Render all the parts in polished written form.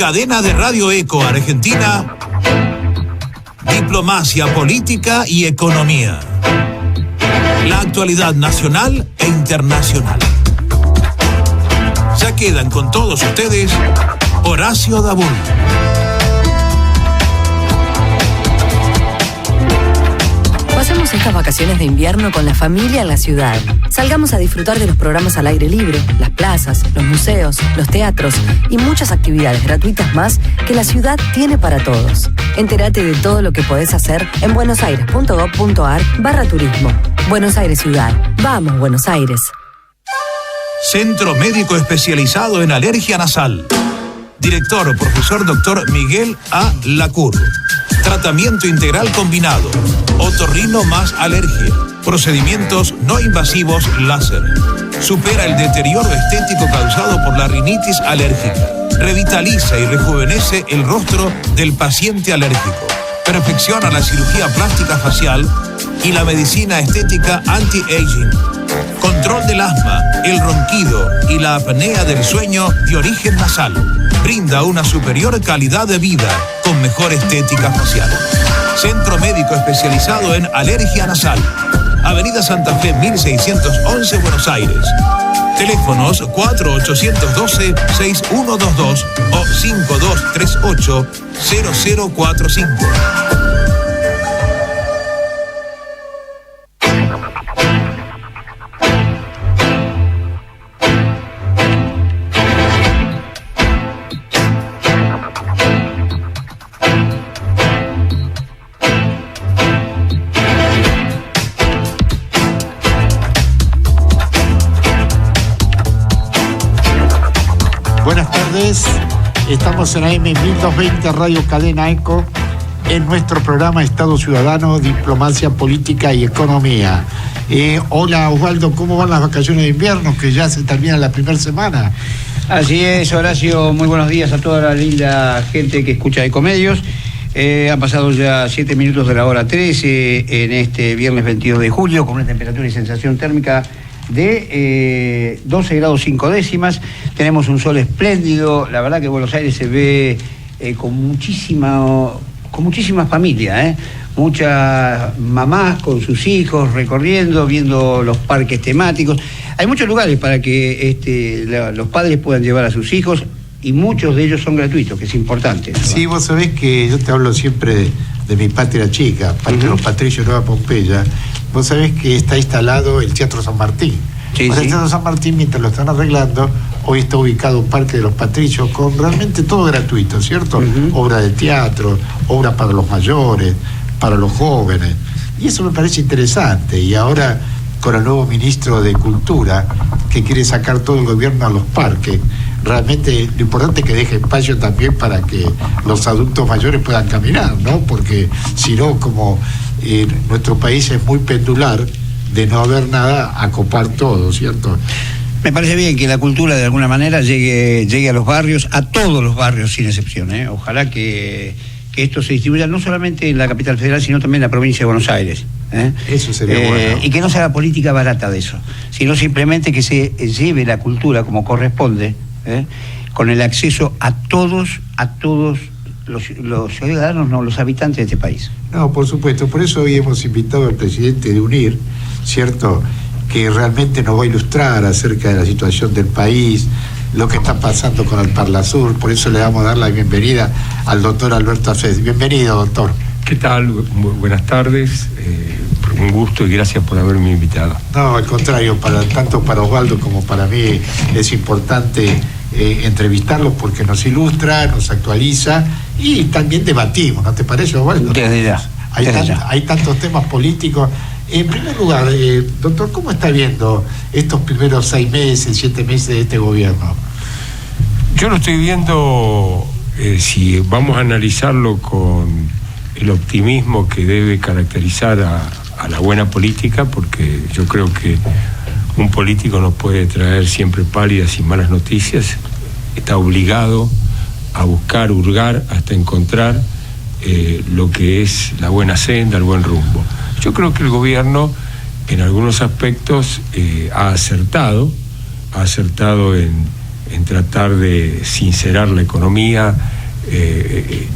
Cadena de Radio Eco Argentina, Diplomacia Política y Economía. La actualidad nacional e internacional. Ya quedan con todos ustedes Horacio Dabur. Pasemos estas vacaciones de invierno con la familia en la ciudad. Salgamos a disfrutar de los programas al aire libre, las plazas, los museos, los teatros y muchas actividades gratuitas más que la ciudad tiene para todos. Entérate de todo lo que podés hacer en buenosaires.gov.ar/turismo. Buenos Aires Ciudad. Vamos, Buenos Aires. Centro Médico Especializado en Alergia Nasal. Director, profesor Dr. Miguel A. Lacour. Tratamiento integral combinado. Otorrino más alergia. Procedimientos no invasivos láser. Supera el deterioro estético causado por la rinitis alérgica. Revitaliza y rejuvenece el rostro del paciente alérgico. Perfecciona la cirugía plástica facial y la medicina estética anti-aging. Control del asma, el ronquido y la apnea del sueño de origen nasal. Brinda una superior calidad de vida con mejor estética facial. Centro Médico Especializado en Alergia Nasal. Avenida Santa Fe 1611, Buenos Aires. Teléfonos 4812-6122 o 5238-0045. Estamos en AM 1220 Radio Cadena Eco en nuestro programa Estado Ciudadano, Diplomacia Política y Economía. Hola Osvaldo, ¿cómo van las vacaciones de invierno? Que ya se termina la primera semana. Así es, Horacio, muy buenos días a toda la linda gente que escucha Ecomedios. Han pasado ya 7 minutos de la hora 13 en este viernes 22 de julio con una temperatura y sensación térmica de 12 grados 5 décimas. Tenemos un sol espléndido. La verdad que Buenos Aires se ve con muchísimas familias, muchas mamás con sus hijos recorriendo, viendo los parques temáticos. Hay muchos lugares para que los padres puedan llevar a sus hijos y muchos de ellos son gratuitos, que es importante, ¿no? Sí, vos sabés que yo te hablo siempre de mi patria chica, Patria Los Patricios, Nueva Pompeya. Vos sabés que está instalado el Teatro San Martín. Sí, el Teatro San Martín, mientras lo están arreglando, hoy está ubicado un Parque de los Patricios con realmente todo gratuito, ¿cierto? Obra de teatro, obra para los mayores, para los jóvenes. Y eso me parece interesante. Y ahora, con el nuevo ministro de Cultura, que quiere sacar todo el gobierno a los parques, realmente lo importante es que deje espacio también para que los adultos mayores puedan caminar, ¿no? Porque si no, como nuestro país es muy pendular, de no haber nada, a copar todo, ¿cierto? Me parece bien que la cultura de alguna manera llegue a los barrios, a todos los barrios sin excepción, ¿eh? Ojalá que esto se distribuya no solamente en la capital federal, sino también en la provincia de Buenos Aires. Eso sería bueno. Y que no se haga política barata de eso, sino simplemente que se lleve la cultura como corresponde, con el acceso a todos los ciudadanos, no, los habitantes de este país. No, por supuesto, por eso hoy hemos invitado al presidente de UNIR, ¿cierto?, que realmente nos va a ilustrar acerca de la situación del país, lo que está pasando con el Parlasur. Por eso le vamos a dar la bienvenida al doctor Alberto Afez. Bienvenido, doctor. ¿Qué tal? Buenas tardes, un gusto y gracias por haberme invitado. No, al contrario, tanto para Osvaldo como para mí es importante entrevistarlos porque nos ilustra, nos actualiza y también debatimos, ¿no te parece, Osvaldo? Desde ya. Hay tantos temas políticos. En primer lugar, doctor, ¿cómo está viendo estos primeros 6 meses, 7 meses de este gobierno? Yo lo estoy viendo, si vamos a analizarlo con el optimismo que debe caracterizar a la buena política, porque yo creo que un político no puede traer siempre pálidas y malas noticias, está obligado a buscar, hurgar, hasta encontrar lo que es la buena senda, el buen rumbo. Yo creo que el gobierno en algunos aspectos ha acertado en en tratar de sincerar la economía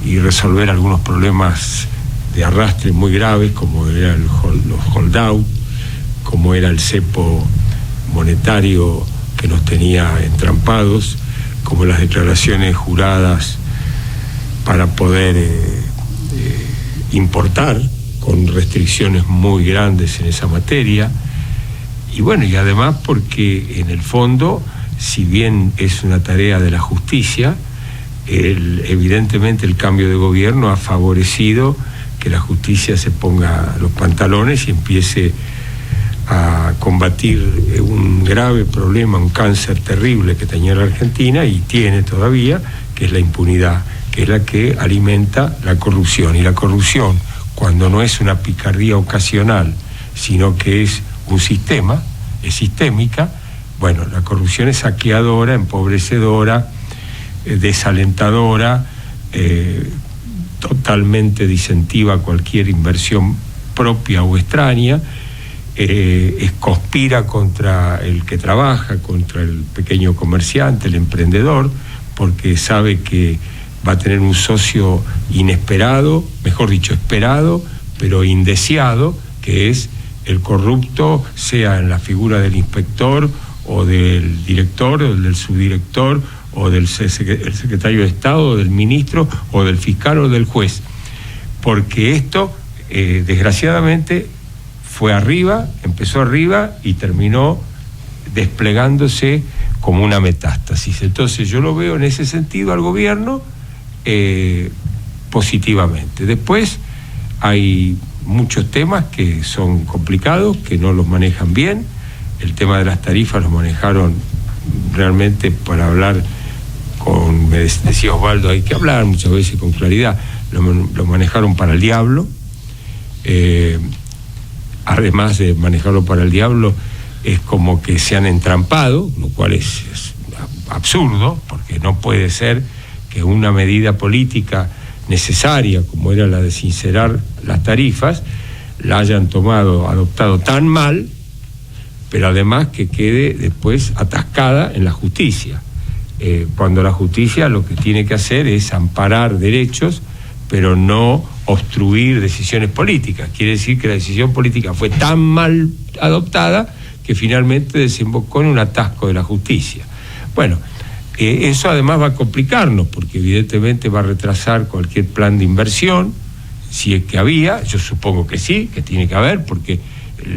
y resolver algunos problemas de arrastre muy graves, como era los holdout, como era el cepo monetario que nos tenía entrampados, como las declaraciones juradas para poder importar con restricciones muy grandes en esa materia. Y bueno, y además porque en el fondo, si bien es una tarea de la justicia, evidentemente el cambio de gobierno ha favorecido que la justicia se ponga los pantalones y empiece a combatir un grave problema, un cáncer terrible que tenía la Argentina y tiene todavía, que es la impunidad, que es la que alimenta la corrupción. Y la corrupción, cuando no es una picardía ocasional, sino que es un sistema, es sistémica, bueno, la corrupción es saqueadora, empobrecedora, desalentadora, totalmente disentiva a cualquier inversión propia o extraña, conspira contra el que trabaja, contra el pequeño comerciante, el emprendedor, porque sabe que va a tener un socio inesperado, mejor dicho, esperado, pero indeseado, que es el corrupto, sea en la figura del inspector o del director o del subdirector o del secretario de Estado o del ministro o del fiscal o del juez. Porque esto, desgraciadamente, fue arriba, empezó arriba y terminó desplegándose como una metástasis. Entonces yo lo veo en ese sentido al gobierno positivamente. Después hay muchos temas que son complicados, que no los manejan bien. El tema de las tarifas los manejaron realmente, para hablar con, me decía Osvaldo, hay que hablar muchas veces con claridad, lo manejaron para el diablo. Además de manejarlo para el diablo, es como que se han entrampado, lo cual es absurdo, porque no puede ser que una medida política necesaria, como era la de sincerar las tarifas, la hayan adoptado tan mal, pero además que quede después atascada en la justicia. Cuando la justicia lo que tiene que hacer es amparar derechos, pero no obstruir decisiones políticas. Quiere decir que la decisión política fue tan mal adoptada que finalmente desembocó en un atasco de la justicia. Bueno, eso además va a complicarnos, porque evidentemente va a retrasar cualquier plan de inversión, si es que había. Yo supongo que sí, que tiene que haber, porque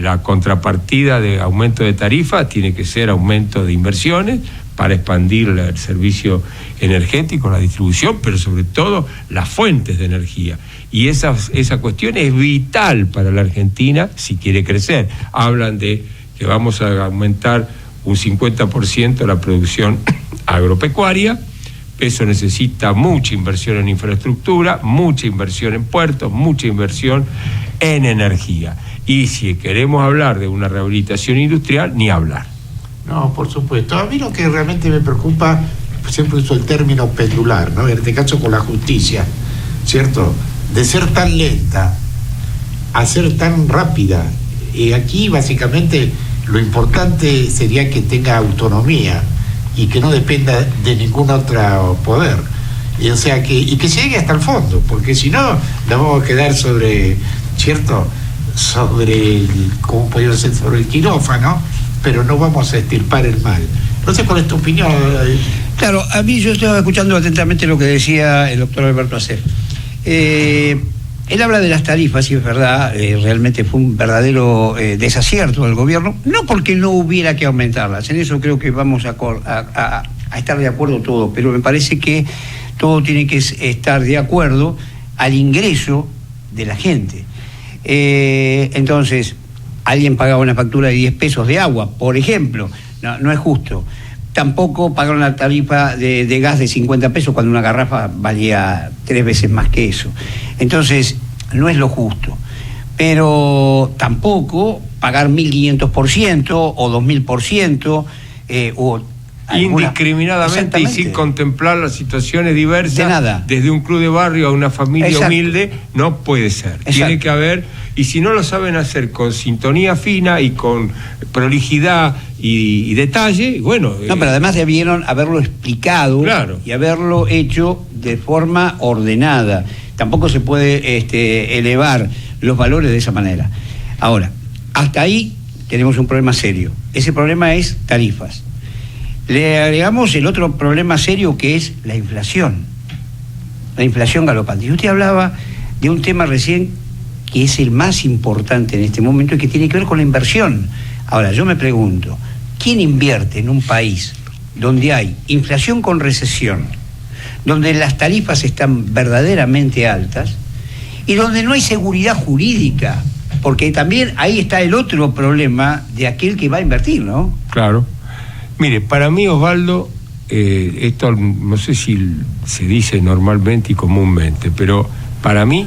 la contrapartida de aumento de tarifa tiene que ser aumento de inversiones para expandir el servicio energético, la distribución, pero sobre todo las fuentes de energía. Y esa cuestión es vital para la Argentina si quiere crecer. Hablan de que vamos a aumentar un 50% la producción agropecuaria. Eso necesita mucha inversión en infraestructura, mucha inversión en puertos, mucha inversión en energía. Y si queremos hablar de una rehabilitación industrial, ni hablar. No, por supuesto. A mí lo que realmente me preocupa, siempre uso el término pendular, ¿no? En este caso con la justicia, ¿cierto? De ser tan lenta a ser tan rápida. Y aquí básicamente lo importante sería que tenga autonomía y que no dependa de ningún otro poder. Y, o sea, que llegue hasta el fondo, porque si no, nos vamos a quedar sobre, ¿cierto? ¿Cómo podría ser? Sobre el quirófano, pero no vamos a extirpar el mal. No sé cuál es tu opinión. Claro, a mí yo estaba escuchando atentamente lo que decía el doctor Alberto Acer. Él habla de las tarifas, y es verdad, realmente fue un verdadero desacierto del gobierno, no porque no hubiera que aumentarlas, en eso creo que vamos a estar de acuerdo todos, pero me parece que todo tiene que estar de acuerdo al ingreso de la gente. Entonces, alguien pagaba una factura de 10 pesos de agua, por ejemplo, no es justo. Tampoco pagaron la tarifa de gas de 50 pesos cuando una garrafa valía 3 veces más que eso. Entonces, no es lo justo. Pero tampoco pagar 1.500% o 2.000%, o indiscriminadamente y sin contemplar las situaciones diversas, de nada, desde un club de barrio a una familia humilde, no puede ser. Tiene que haber, y si no lo saben hacer con sintonía fina y con prolijidad y detalle, bueno. No, pero además debieron haberlo explicado, claro, y haberlo hecho de forma ordenada. Tampoco se puede elevar los valores de esa manera. Ahora, hasta ahí tenemos un problema serio. Ese problema es tarifas. Le agregamos el otro problema serio, que es la inflación. La inflación galopante. Y usted hablaba de un tema recién que es el más importante en este momento y que tiene que ver con la inversión. Ahora, yo me pregunto, ¿quién invierte en un país donde hay inflación con recesión, donde las tarifas están verdaderamente altas y donde no hay seguridad jurídica? Porque también ahí está el otro problema de aquel que va a invertir, ¿no? Claro. Mire, para mí, Osvaldo, esto no sé si se dice normalmente y comúnmente, pero para mí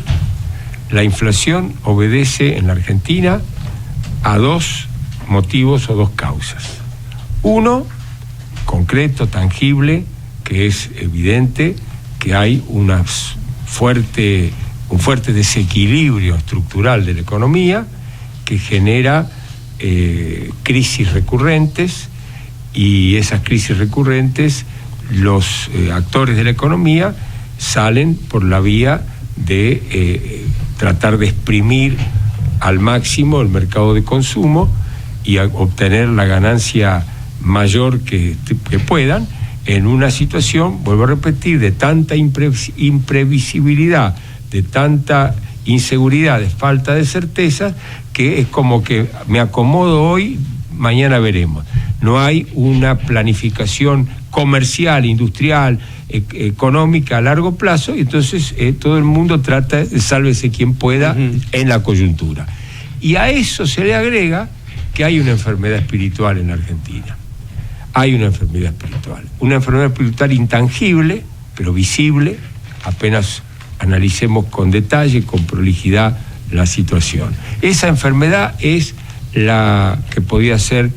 la inflación obedece en la Argentina a dos motivos o dos causas. Uno, concreto, tangible, que es evidente que hay un fuerte desequilibrio estructural de la economía que genera crisis recurrentes, y esas crisis recurrentes, los actores de la economía salen por la vía de tratar de exprimir al máximo el mercado de consumo y obtener la ganancia mayor que puedan, en una situación, vuelvo a repetir, de tanta imprevisibilidad, de tanta inseguridad, de falta de certeza, que es como que me acomodo hoy, mañana veremos. No hay una planificación comercial, industrial, económica a largo plazo, y entonces todo el mundo trata de sálvese quien pueda en la coyuntura. Y a eso se le agrega que hay una enfermedad espiritual en Argentina. Hay una enfermedad espiritual intangible, pero visible. Apenas analicemos con detalle, con prolijidad, la situación. Esa enfermedad es la que podía ser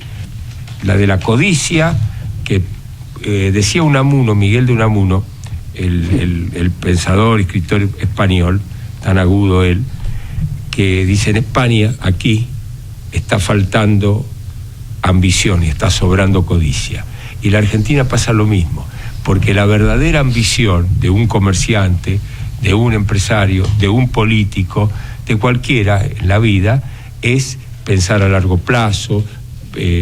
la de la codicia, que decía Unamuno, Miguel de Unamuno, el pensador, escritor español, tan agudo él, que dice: en España, aquí, está faltando ambición y está sobrando codicia. Y la Argentina pasa lo mismo, porque la verdadera ambición de un comerciante, de un empresario, de un político, de cualquiera en la vida, es pensar a largo plazo,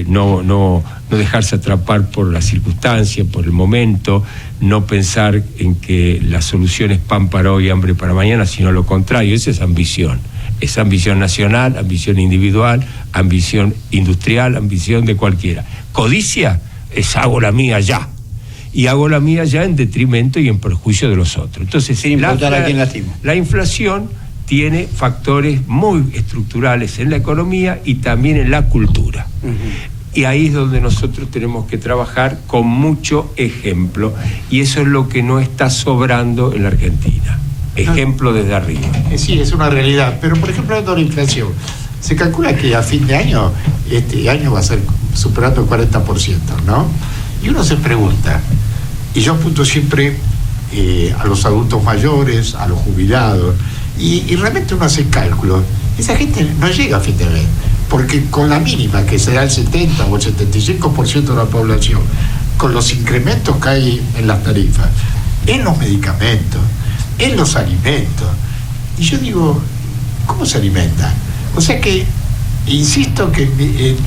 no dejarse atrapar por las circunstancias, por el momento, no pensar en que la solución es pan para hoy, hambre para mañana, sino lo contrario. Esa es ambición. Es ambición nacional, ambición individual, ambición industrial, ambición de cualquiera. Codicia es hago la mía ya. Y hago la mía ya en detrimento y en perjuicio de los otros. Entonces, sin importar a quién lastima. La inflación tiene factores muy estructurales en la economía y también en la cultura. Y ahí es donde nosotros tenemos que trabajar con mucho ejemplo. Y eso es lo que no está sobrando en la Argentina. Ejemplo desde arriba. Sí, es una realidad. Pero, por ejemplo, hablando de la inflación, se calcula que a fin de año, este año va a ser superando el 40%, ¿no? Y uno se pregunta, y yo apunto siempre a los adultos mayores, a los jubilados, y realmente uno hace cálculos. Esa gente no llega a fin de mes, porque con la mínima, que será el 70 o el 75% de la población, con los incrementos que hay en las tarifas, en los medicamentos, en los alimentos. Y yo digo, ¿cómo se alimenta? O sea que, insisto que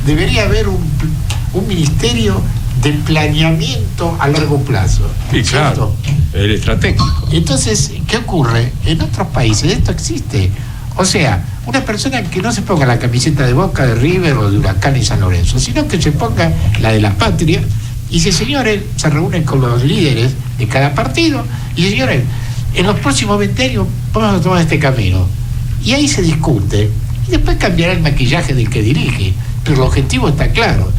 debería haber un ministerio de planeamiento a largo plazo. Sí, claro, el estratégico. Entonces, ¿qué ocurre? En otros países esto existe. O sea, una persona que no se ponga la camiseta de Boca, de River o de Huracán y San Lorenzo, sino que se ponga la de la Patria, y dice: señores, se reúnen con los líderes de cada partido, y dice: señores, en los próximos 20 años vamos a tomar este camino. Y ahí se discute, y después cambiará el maquillaje del que dirige, pero el objetivo está claro.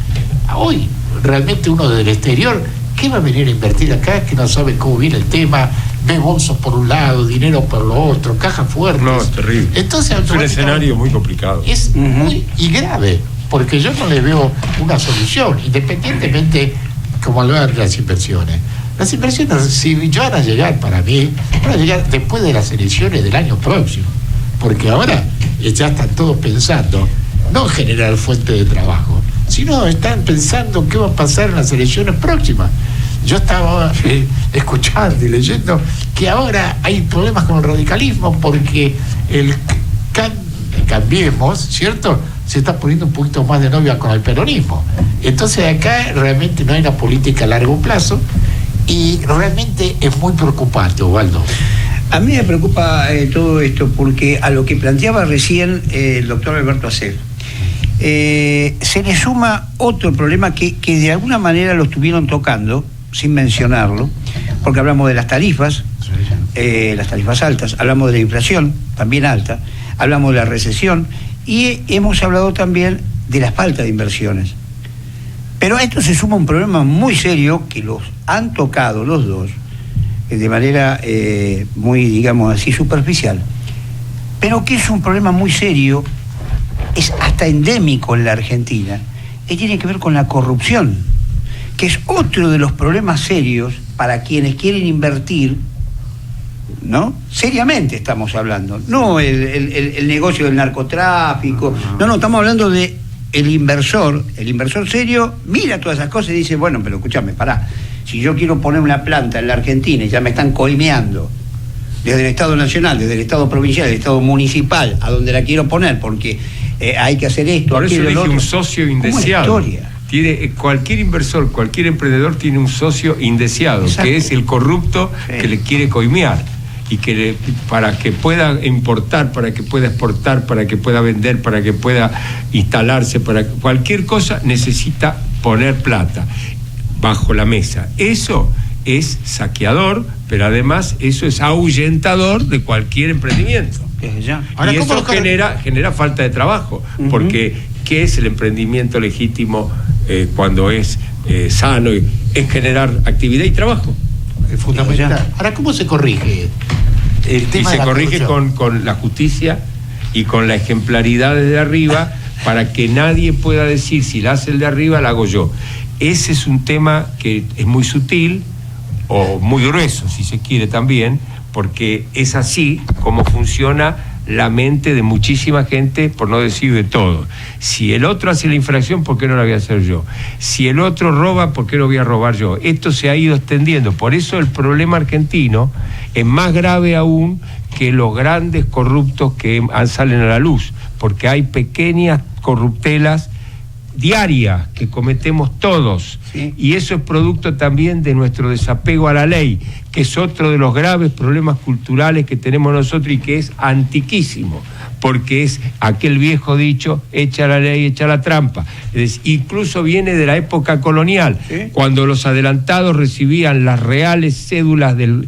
Hoy, realmente uno del exterior, ¿qué va a venir a invertir acá? Que no sabe cómo viene el tema, ve bolsos por un lado, dinero por lo otro, cajas fuertes. No, es terrible. Entonces, es un escenario muy complicado. Es muy y grave, porque yo no le veo una solución, independientemente como hablar de las inversiones. Las inversiones, si van a llegar para mí, van a llegar después de las elecciones del año próximo, porque ahora ya están todos pensando, no en generar fuente de trabajo, sino están pensando qué va a pasar en las elecciones próximas. Yo estaba escuchando y leyendo que ahora hay problemas con el radicalismo porque el Cambiemos, ¿cierto?, se está poniendo un poquito más de novia con el peronismo. Entonces acá realmente no hay una política a largo plazo y realmente es muy preocupante, Osvaldo. A mí me preocupa todo esto porque a lo que planteaba recién el doctor Alberto Acep, se le suma otro problema que de alguna manera lo estuvieron tocando, sin mencionarlo, porque hablamos de las tarifas altas, hablamos de la inflación, también alta, hablamos de la recesión y hemos hablado también de la falta de inversiones. Pero a esto se suma un problema muy serio que los han tocado los dos de manera muy, digamos así, superficial, pero que es un problema muy serio, es hasta endémico en la Argentina, y tiene que ver con la corrupción, que es otro de los problemas serios para quienes quieren invertir, ¿no? Seriamente estamos hablando, no el negocio del narcotráfico, no, estamos hablando de el inversor serio mira todas esas cosas y dice, bueno, pero escúchame, pará, si yo quiero poner una planta en la Argentina y ya me están coimeando desde el Estado Nacional, desde el Estado Provincial, del Estado Municipal, a donde la quiero poner, porque hay que hacer esto, por eso dije un socio indeseado. Tiene cualquier inversor, cualquier emprendedor tiene un socio indeseado. Exacto. Que es el corrupto, sí, que le quiere coimear y que para que pueda importar, para que pueda exportar, para que pueda vender, para que pueda instalarse, para cualquier cosa necesita poner plata bajo la mesa. Eso es saqueador, pero además eso es ahuyentador de cualquier emprendimiento. Ahora, y eso genera falta de trabajo, porque ¿qué es el emprendimiento legítimo cuando es sano? Es generar actividad y trabajo. Es fundamental. Ahora, ¿cómo se corrige el tema? Y se corrige con la justicia y con la ejemplaridad desde arriba, para que nadie pueda decir, si la hace el de arriba, la hago yo. Ese es un tema que es muy sutil, o muy grueso, si se quiere también, porque es así como funciona la mente de muchísima gente, por no decir de todo. Si el otro hace la infracción, ¿por qué no la voy a hacer yo? Si el otro roba, ¿por qué no voy a robar yo? Esto se ha ido extendiendo. Por eso el problema argentino es más grave aún que los grandes corruptos que salen a la luz, porque hay pequeñas corruptelas diarias que cometemos todos, sí, y eso es producto también de nuestro desapego a la ley, que es otro de los graves problemas culturales que tenemos nosotros y que es antiquísimo, porque es aquel viejo dicho, echa la ley, echa la trampa. Incluso viene de la época colonial, ¿sí?, cuando los adelantados recibían las reales cédulas de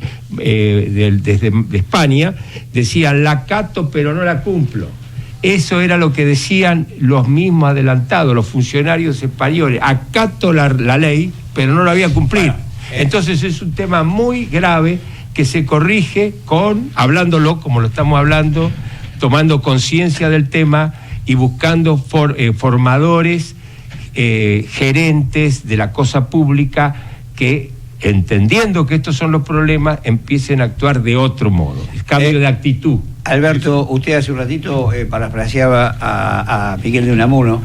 España, decían, la acato pero no la cumplo. Eso era lo que decían los mismos adelantados, los funcionarios españoles. Acato la ley, pero no la voy a cumplir. Entonces es un tema muy grave que se corrige hablándolo como lo estamos hablando, tomando conciencia del tema y buscando formadores, gerentes de la cosa pública que, entendiendo que estos son los problemas, empiecen a actuar de otro modo. El cambio de actitud. Alberto, usted hace un ratito parafraseaba a Miguel de Unamuno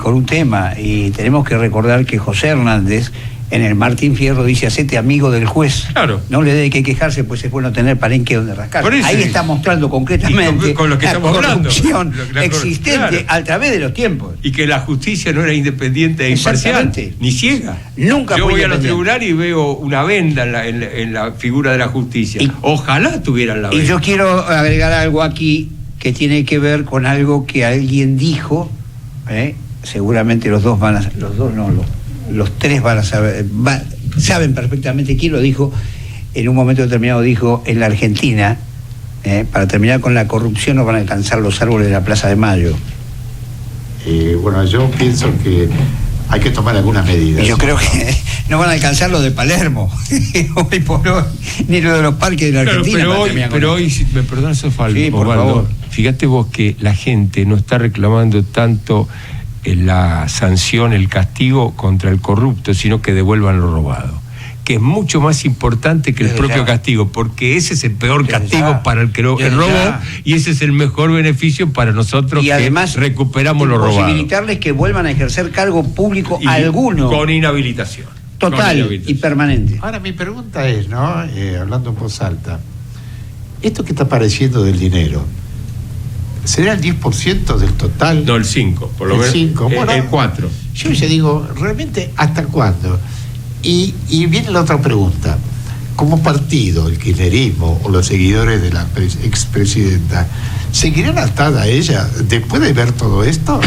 con un tema, y tenemos que recordar que José Hernández en el Martín Fierro dice, hacete amigo del juez. Claro. No le dé que quejarse, pues es bueno tener palenque donde rascar. Ahí está mostrando concretamente con lo que estamos corrupción hablando, existente, claro, a través de los tiempos. Y que la justicia no era independiente e imparcial, ni ciega. Nunca Yo voy a los tribunales y veo una venda en la figura de la justicia. Ojalá tuvieran la venda. Y yo quiero agregar algo aquí que tiene que ver con algo que alguien dijo, seguramente los tres van a saber, saben perfectamente quién lo dijo. En un momento determinado dijo, en la Argentina, para terminar con la corrupción no van a alcanzar los árboles de la Plaza de Mayo. Bueno, yo pienso que hay que tomar algunas medidas. Y yo creo que no van a alcanzar los de Palermo, hoy por hoy, ni los de los parques de la Argentina. Pero hoy, si me perdonas, Osvaldo, sí, por favor. Fíjate vos que la gente no está reclamando tanto la sanción, el castigo contra el corrupto, sino que devuelvan lo robado, que es mucho más importante que el propio castigo, porque ese es el peor castigo para el que robó, y ese es el mejor beneficio para nosotros, y que además recuperamos lo robado. Posibilitarles que vuelvan a ejercer cargo público alguno. Con inhabilitación. Total y permanente. Ahora mi pregunta es, ¿no? Hablando en voz alta, esto que está apareciendo del dinero, ¿será el 10% del total? No, el 5%, por lo menos. El 5%, bueno, el 4%. Yo ya digo, ¿realmente hasta cuándo? Y viene la otra pregunta. Como partido, el kirchnerismo o los seguidores de la expresidenta, ¿seguirán atada a ella después de ver todo esto?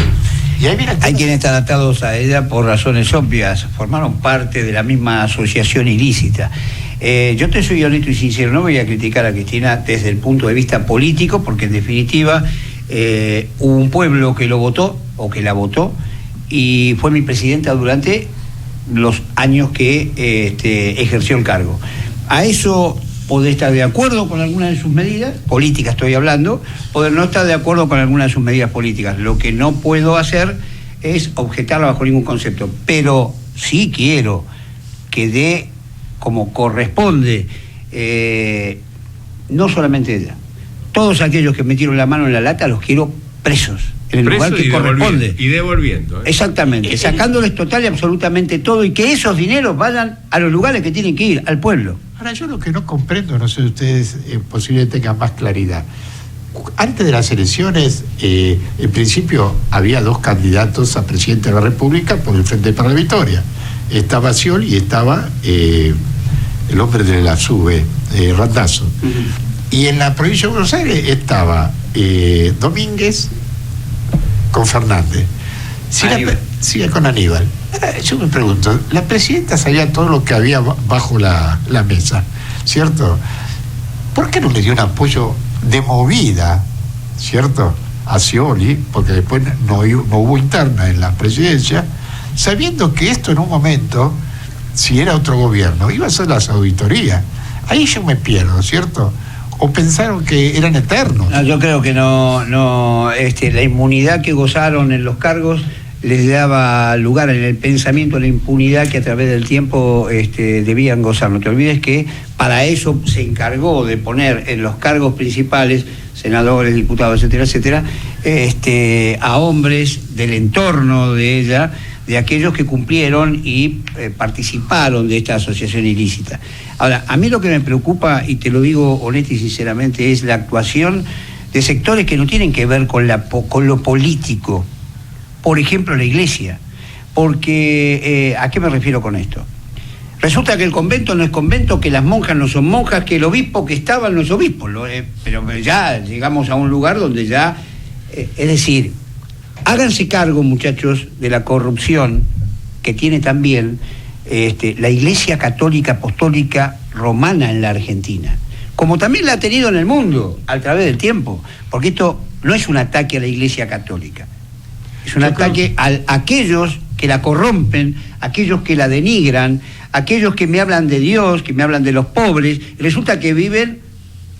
Y hay quienes están atados a ella por razones obvias, formaron parte de la misma asociación ilícita. Yo te soy honesto y sincero, no voy a criticar a Cristina desde el punto de vista político, porque en definitiva hubo un pueblo que lo votó o que la votó y fue mi presidenta durante los años que ejerció el cargo. A eso poder estar de acuerdo con alguna de sus medidas políticas, estoy hablando, poder no estar de acuerdo con alguna de sus medidas políticas. Lo que no puedo hacer es objetarla bajo ningún concepto, pero sí quiero que dé como corresponde, no solamente ella, todos aquellos que metieron la mano en la lata los quiero presos, en el lugar que corresponde. Y devolviendo. Exactamente, sacándoles total y absolutamente todo, y que esos dineros vayan a los lugares que tienen que ir, al pueblo. Ahora, yo lo que no comprendo, no sé si ustedes posiblemente tengan más claridad. Antes de las elecciones, en principio había 2 candidatos a presidente de la República por el Frente para la Victoria. Estaba Scioli y estaba el hombre de la SUBE, Randazzo. Uh-huh. Y en la provincia de Buenos Aires estaba Domínguez con Fernández. Sigue con Aníbal. Yo me pregunto, la presidenta sabía todo lo que había bajo la mesa, ¿cierto? ¿Por qué no le dio un apoyo de movida, ¿cierto?, a Scioli? Porque después no hubo interna en la presidencia, sabiendo que esto en un momento, si era otro gobierno, iba a ser las auditorías. Ahí yo me pierdo, ¿cierto? ¿O pensaron que eran eternos? No, yo creo que no, la inmunidad que gozaron en los cargos les daba lugar en el pensamiento a la impunidad que a través del tiempo debían gozar. No te olvides que para eso se encargó de poner en los cargos principales, senadores, diputados, etcétera, etcétera, a hombres del entorno de ella, de aquellos que cumplieron y participaron de esta asociación ilícita. Ahora, a mí lo que me preocupa, y te lo digo honesta y sinceramente, es la actuación de sectores que no tienen que ver con lo político. Por ejemplo, la iglesia. Porque, ¿a qué me refiero con esto? Resulta que el convento no es convento, que las monjas no son monjas, que el obispo que estaba no es obispo. Pero ya llegamos a un lugar donde ya... es decir, háganse cargo, muchachos, de la corrupción que tiene también la Iglesia Católica Apostólica Romana en la Argentina, como también la ha tenido en el mundo a través del tiempo, porque esto no es un ataque a la Iglesia Católica, es un ataque a aquellos que la corrompen, aquellos que la denigran, aquellos que me hablan de Dios, que me hablan de los pobres, y resulta que viven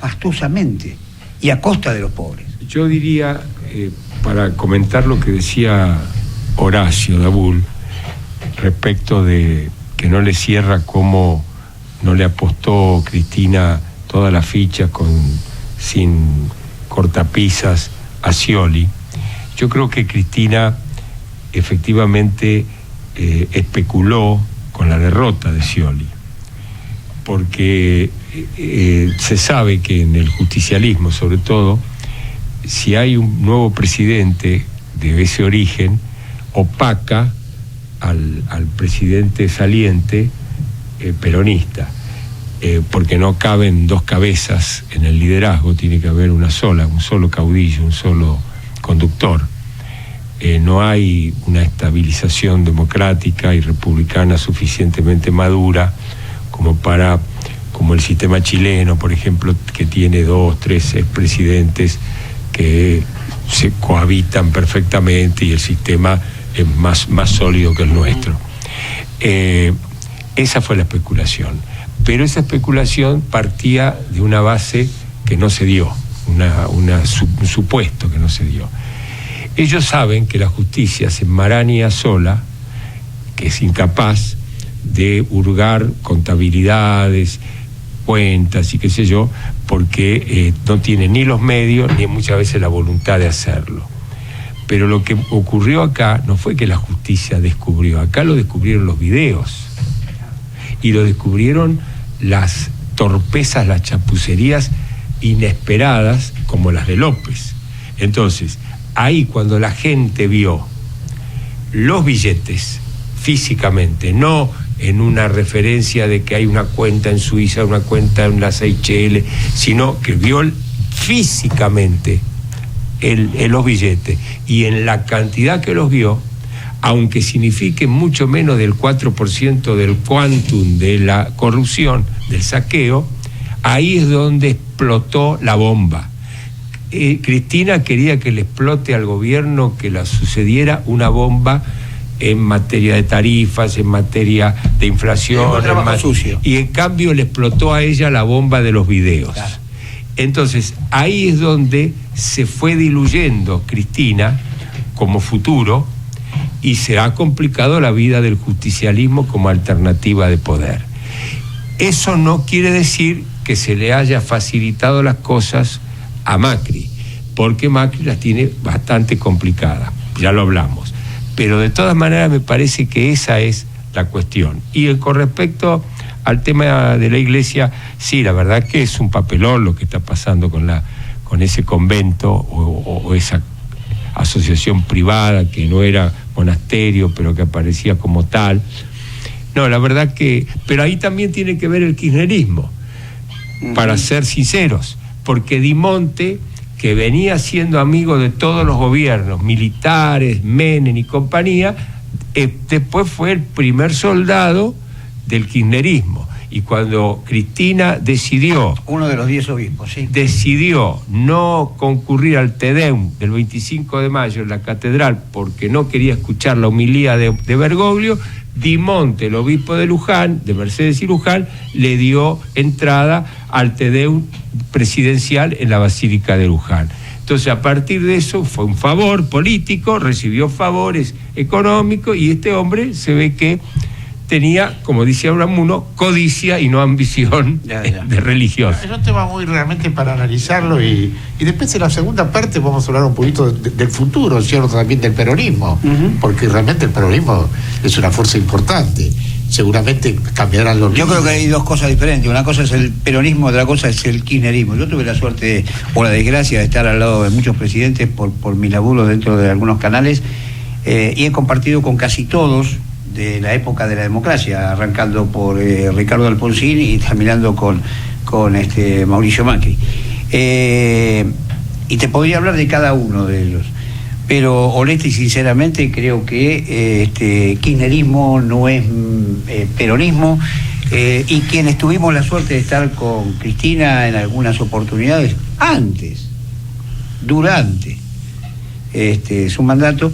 fastosamente y a costa de los pobres. Yo diría, para comentar lo que decía Horacio Dabul respecto de que no le cierra cómo no le apostó Cristina toda la ficha sin cortapisas a Scioli. Yo creo que Cristina efectivamente especuló con la derrota de Scioli, porque se sabe que en el justicialismo, sobre todo, si hay un nuevo presidente de ese origen, opaca al presidente saliente peronista, porque no caben 2 cabezas en el liderazgo, tiene que haber una sola, un solo caudillo, un solo conductor. No hay una estabilización democrática y republicana suficientemente madura como el sistema chileno, por ejemplo, que tiene 2, 3 expresidentes que se cohabitan perfectamente y el sistema es más sólido que el nuestro. Esa fue la especulación, pero esa especulación partía de una base que no se dio, un supuesto que no se dio. Ellos saben que la justicia se enmaraña sola, que es incapaz de hurgar contabilidades, cuentas y qué sé yo, porque no tiene ni los medios ni muchas veces la voluntad de hacerlo. Pero lo que ocurrió acá no fue que la justicia descubrió, acá lo descubrieron los videos y lo descubrieron las torpezas, las chapucerías inesperadas como las de López. Entonces, ahí cuando la gente vio los billetes físicamente, no en una referencia de que hay una cuenta en Suiza, una cuenta en las Seychelles, sino que vio físicamente los billetes, y en la cantidad que los vio, aunque signifique mucho menos del 4% del quantum de la corrupción, del saqueo, ahí es donde explotó la bomba. Cristina quería que le explote al gobierno, que le sucediera una bomba en materia de tarifas, en materia de inflación, y en cambio le explotó a ella la bomba de los videos. Claro. Entonces, ahí es donde se fue diluyendo Cristina como futuro y se ha complicado la vida del justicialismo como alternativa de poder. Eso no quiere decir que se le haya facilitado las cosas a Macri, porque Macri las tiene bastante complicadas, ya lo hablamos. Pero de todas maneras me parece que esa es la cuestión. Y con respecto al tema de la iglesia, sí, la verdad que es un papelón lo que está pasando con ese convento o esa asociación privada que no era monasterio, pero que aparecía como tal. No, la verdad que... Pero ahí también tiene que ver el kirchnerismo, para ser sinceros, porque Di Monte, que venía siendo amigo de todos los gobiernos, militares, Menem y compañía, después fue el primer soldado del kirchnerismo. Y cuando Cristina decidió... Uno de los 10 obispos, sí. Decidió no concurrir al Te Deum del 25 de mayo en la catedral porque no quería escuchar la homilía de Bergoglio, Di Monte, el obispo de Luján, de Mercedes y Luján, le dio entrada al Te Deum presidencial en la Basílica de Luján. Entonces, a partir de eso, fue un favor político, recibió favores económicos, y este hombre se ve que tenía, como decía Unamuno, codicia y no ambición de religiosa. Es un tema muy realmente para analizarlo, y después en la segunda parte vamos a hablar un poquito del futuro, ¿cierto? También del peronismo, porque realmente el peronismo es una fuerza importante. Seguramente cambiarán los... Yo creo que hay dos cosas diferentes. Una cosa es el peronismo, otra cosa es el kirchnerismo. Yo tuve la suerte o la desgracia de estar al lado de muchos presidentes por mi laburo dentro de algunos canales, y he compartido con casi todos de la época de la democracia, arrancando por Ricardo Alfonsín y terminando con Mauricio Macri. Y te podría hablar de cada uno de ellos. Pero honesta y sinceramente creo que kirchnerismo no es peronismo, y quienes tuvimos la suerte de estar con Cristina en algunas oportunidades, antes, durante su mandato,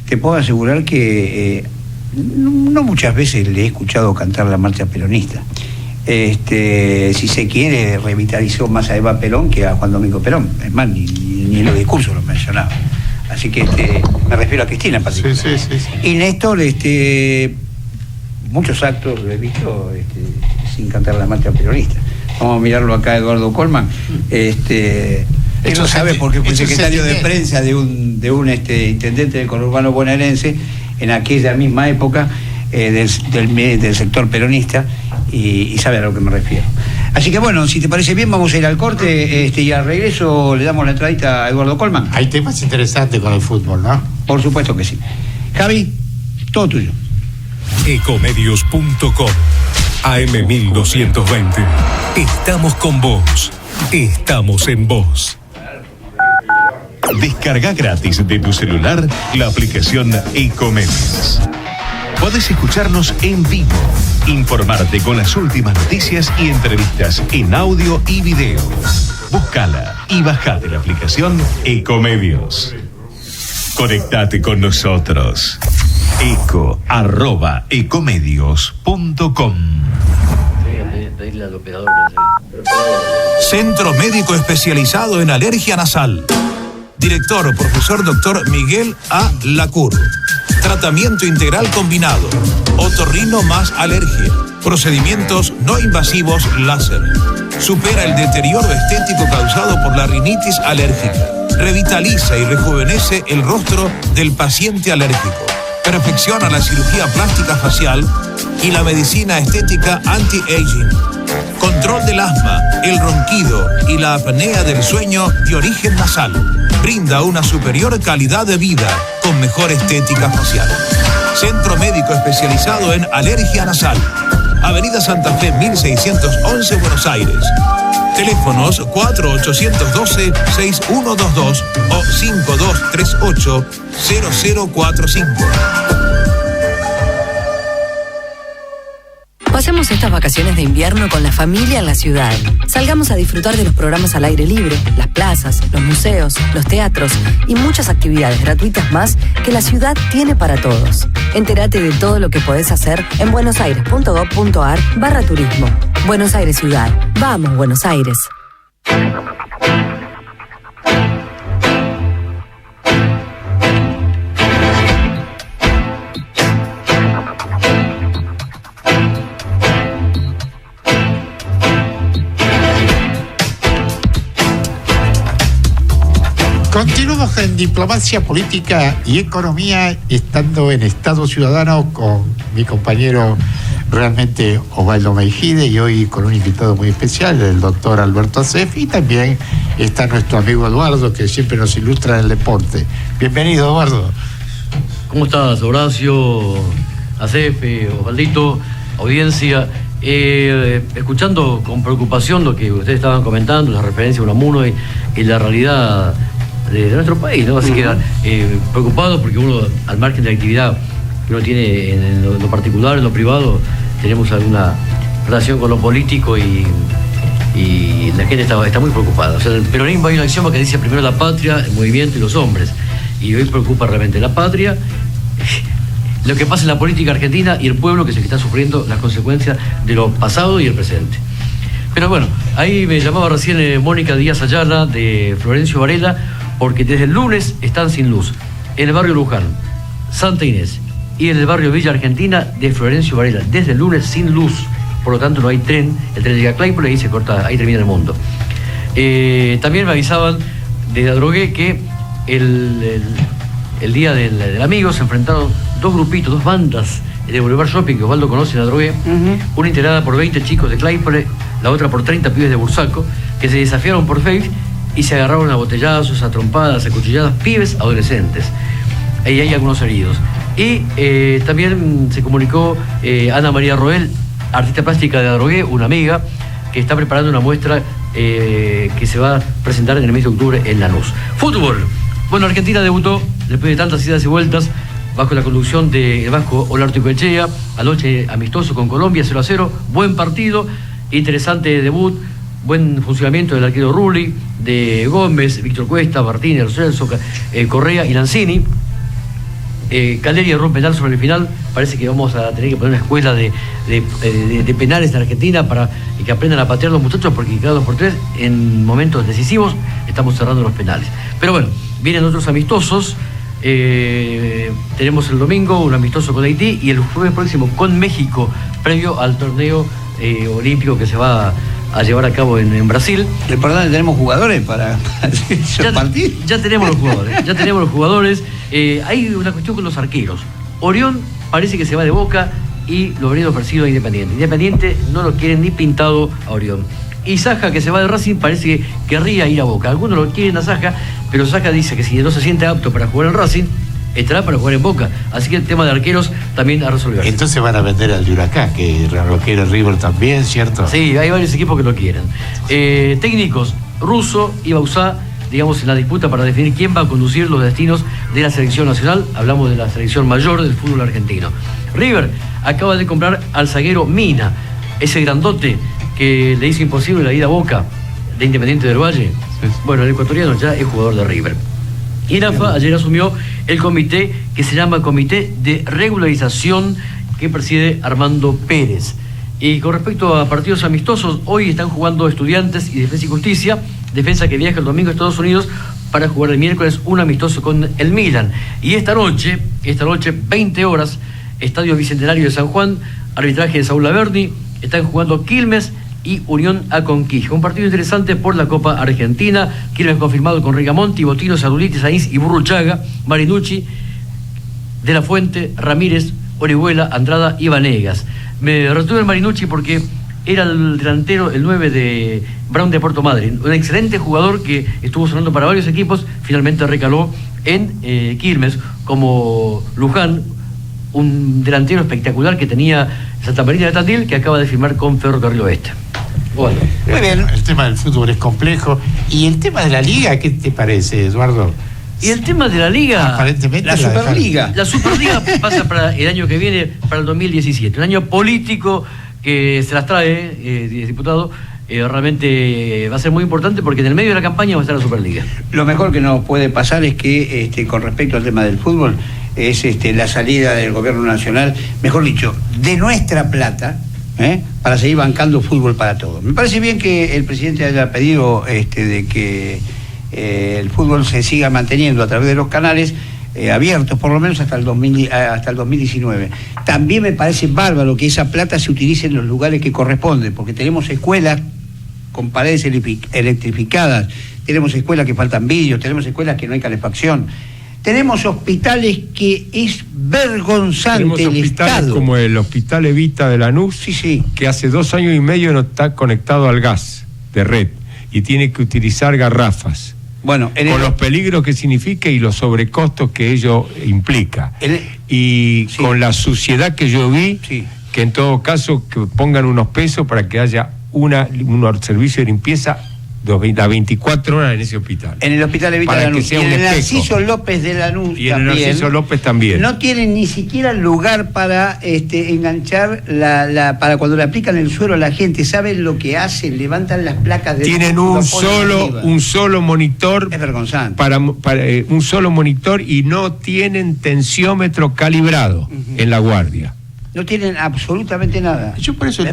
te puedo asegurar que no muchas veces le he escuchado cantar la marcha peronista. Si se quiere, revitalizó más a Eva Perón que a Juan Domingo Perón. Es más, ni en los discursos lo mencionaba. Así que me refiero a Cristina en particular. Sí. Y Néstor, muchos actos lo he visto sin cantar la marcha peronista. Vamos a mirarlo acá, Eduardo Colman. Él lo sabe porque fue secretario de prensa de un intendente del conurbano bonaerense en aquella misma época, del sector peronista, y sabe a lo que me refiero. Así que bueno, si te parece bien, vamos a ir al corte, y al regreso le damos la entradita a Eduardo Colman. Hay temas interesantes con el fútbol, ¿no? Por supuesto que sí. Javi, todo tuyo. Ecomedios.com AM1220. Estamos con vos. Estamos en vos. Descarga gratis de tu celular la aplicación Ecomedios. Podés escucharnos en vivo, informarte con las últimas noticias y entrevistas en audio y video. Búscala y bajate la aplicación Ecomedios. Conectate con nosotros. eco@ecomedios.com. Centro Médico Especializado en Alergia Nasal. Director, profesor Dr. Miguel A. Lacour. Tratamiento integral combinado. Otorrino más alergia. Procedimientos no invasivos láser. Supera el deterioro estético causado por la rinitis alérgica. Revitaliza y rejuvenece el rostro del paciente alérgico. Perfecciona la cirugía plástica facial y la medicina estética anti-aging. Control del asma, el ronquido y la apnea del sueño de origen nasal. Brinda una superior calidad de vida con mejor estética facial. Centro médico especializado en alergia nasal. Avenida Santa Fe 1611, Buenos Aires. Teléfonos 4812-6122 o 5238-0045. Pasemos estas vacaciones de invierno con la familia en la ciudad. Salgamos a disfrutar de los programas al aire libre, las plazas, los museos, los teatros y muchas actividades gratuitas más que la ciudad tiene para todos. Entérate de todo lo que podés hacer en buenosaires.gov.ar/turismo. Buenos Aires Ciudad. Vamos, Buenos Aires. Continuamos en Diplomacia Política y Economía, estando en Estado Ciudadano con mi compañero realmente Osvaldo Meijide, y hoy con un invitado muy especial, el doctor Alberto Acef, y también está nuestro amigo Eduardo, que siempre nos ilustra en el deporte. Bienvenido, Eduardo. ¿Cómo estás, Horacio, Acef, Osvaldito, audiencia? Escuchando con preocupación lo que ustedes estaban comentando, la referencia a Unamuno y la realidad de nuestro país, ¿no? Así que preocupados porque uno, al margen de la actividad que uno tiene en lo particular, en lo privado, tenemos alguna relación con lo político y la gente está muy preocupada. O sea, en el peronismo hay un axioma que dice primero la patria, el movimiento y los hombres. Y hoy preocupa realmente la patria, lo que pasa en la política argentina y el pueblo, que es el que está sufriendo las consecuencias de lo pasado y el presente. Pero bueno, ahí me llamaba recién Mónica Díaz Ayala de Florencio Varela, porque desde el lunes están sin luz en el barrio Luján, Santa Inés y en el barrio Villa Argentina de Florencio Varela. Desde el lunes sin luz, por lo tanto no hay tren, el tren llega a Claypole y se corta, ahí termina el mundo. También me avisaban desde Adrogué que el día del amigo se enfrentaron dos grupitos, dos bandas de Boulevard Shopping, que Osvaldo conoce en Adrogué, una integrada por 20 chicos de Claypole, la otra por 30 pibes de Bursaco, que se desafiaron por Facebook y se agarraron a botellazos, a trompadas, a cuchilladas, pibes adolescentes. Ahí hay algunos heridos. Y también se comunicó Ana María Roel, artista plástica de Adrogué, una amiga, que está preparando una muestra que se va a presentar en el mes de octubre en Lanús. Fútbol. Bueno, Argentina debutó después de tantas idas y vueltas bajo la conducción del vasco Olárticoechea, anoche amistoso con Colombia, 0-0, buen partido, interesante debut, buen funcionamiento del arquero Rulli, de Gómez, Víctor Cuesta, Martínez, Celso, Correa y Lanzini. Caleri erró un penal sobre el final. Parece que vamos a tener que poner una escuela de penales en Argentina para que aprendan a patear los muchachos, porque cada 2x3 en momentos decisivos estamos cerrando los penales. Pero bueno, vienen otros amistosos. Tenemos el domingo un amistoso con Haití y el jueves próximo con México, previo al torneo olímpico que se va a llevar a cabo en Brasil. Perdón, ¿tenemos jugadores para partir? Ya tenemos los jugadores, hay una cuestión con los arqueros. Orión parece que se va de Boca y lo habrían ofrecido a Independiente. Independiente no lo quieren ni pintado a Orión. Y Saja, que se va de Racing, parece que querría ir a Boca. Algunos lo quieren a Saja, pero Saja dice que si no se siente apto para jugar en Racing, estará para jugar en Boca. Así que el tema de arqueros también a resolver. Entonces van a vender al de Huracán, que lo quiere River también, ¿cierto? Sí, hay varios equipos que lo quieren. Técnicos, Russo y Bauzá, digamos, en la disputa para definir quién va a conducir los destinos de la selección nacional. Hablamos de la selección mayor del fútbol argentino. River acaba de comprar al zaguero Mina, ese grandote que le hizo imposible la ida a Boca de Independiente del Valle. Sí. Bueno, el ecuatoriano ya es jugador de River. Y AFA ayer asumió el comité que se llama Comité de Regularización, que preside Armando Pérez. Y con respecto a partidos amistosos, hoy están jugando Estudiantes y Defensa y Justicia. Defensa que viaja el domingo a Estados Unidos para jugar el miércoles un amistoso con el Milan. Y esta noche, 20 horas, Estadio Bicentenario de San Juan, arbitraje de Saúl Laverni, están jugando Quilmes y Unión Aconquija. Un partido interesante por la Copa Argentina. Quilmes confirmado con Rigamonti, Botino, Saduliti, Sainz y Burruchaga, Marinucci, De la Fuente, Ramírez, Orihuela, Andrada y Vanegas. Me retuve el Marinucci porque era el delantero, el 9 de Brown de Puerto Madryn, un excelente jugador que estuvo sonando para varios equipos, finalmente recaló en Quilmes, como Luján, un delantero espectacular que tenía Santa Marina de Tandil, que acaba de firmar con Ferrocarril Oeste. Bueno. Muy bien, el tema del fútbol es complejo. ¿Y el tema de la liga, qué te parece, Eduardo? Y el tema de la liga, aparentemente la Superliga. La Superliga pasa para el año que viene, para el 2017, un año político que se las trae, diputado. Realmente va a ser muy importante porque en el medio de la campaña va a estar la Superliga. Lo mejor que nos puede pasar es que con respecto al tema del fútbol es la salida del gobierno nacional, mejor dicho, de nuestra plata, para seguir bancando fútbol para todos. Me parece bien que el presidente haya pedido de que el fútbol se siga manteniendo a través de los canales abiertos, por lo menos hasta el 2019. También me parece bárbaro que esa plata se utilice en los lugares que corresponden, porque tenemos escuelas con paredes electrificadas, tenemos escuelas que faltan vidrios, tenemos escuelas que no hay calefacción, tenemos hospitales que es vergonzante. Tenemos el hospitales Estado, como el Hospital Evita de Lanús, sí, que hace 2 años y medio no está conectado al gas de red y tiene que utilizar garrafas. Bueno, con los peligros que significa y los sobrecostos que ello implica. Y sí, con la suciedad que yo vi, sí, que en todo caso que pongan unos pesos para que haya un servicio de limpieza a 24 horas en ese hospital. En el Hospital Evita de Lanús. Y en el Narciso López de Lanús y en el Narciso López también. No tienen ni siquiera lugar para enganchar para cuando le aplican el suero a la gente. ¿Saben lo que hacen? Levantan las placas de... Tienen un solo monitor. Es vergonzante. Para un solo monitor y no tienen tensiómetro calibrado en la guardia. No tienen absolutamente nada. Yo por eso el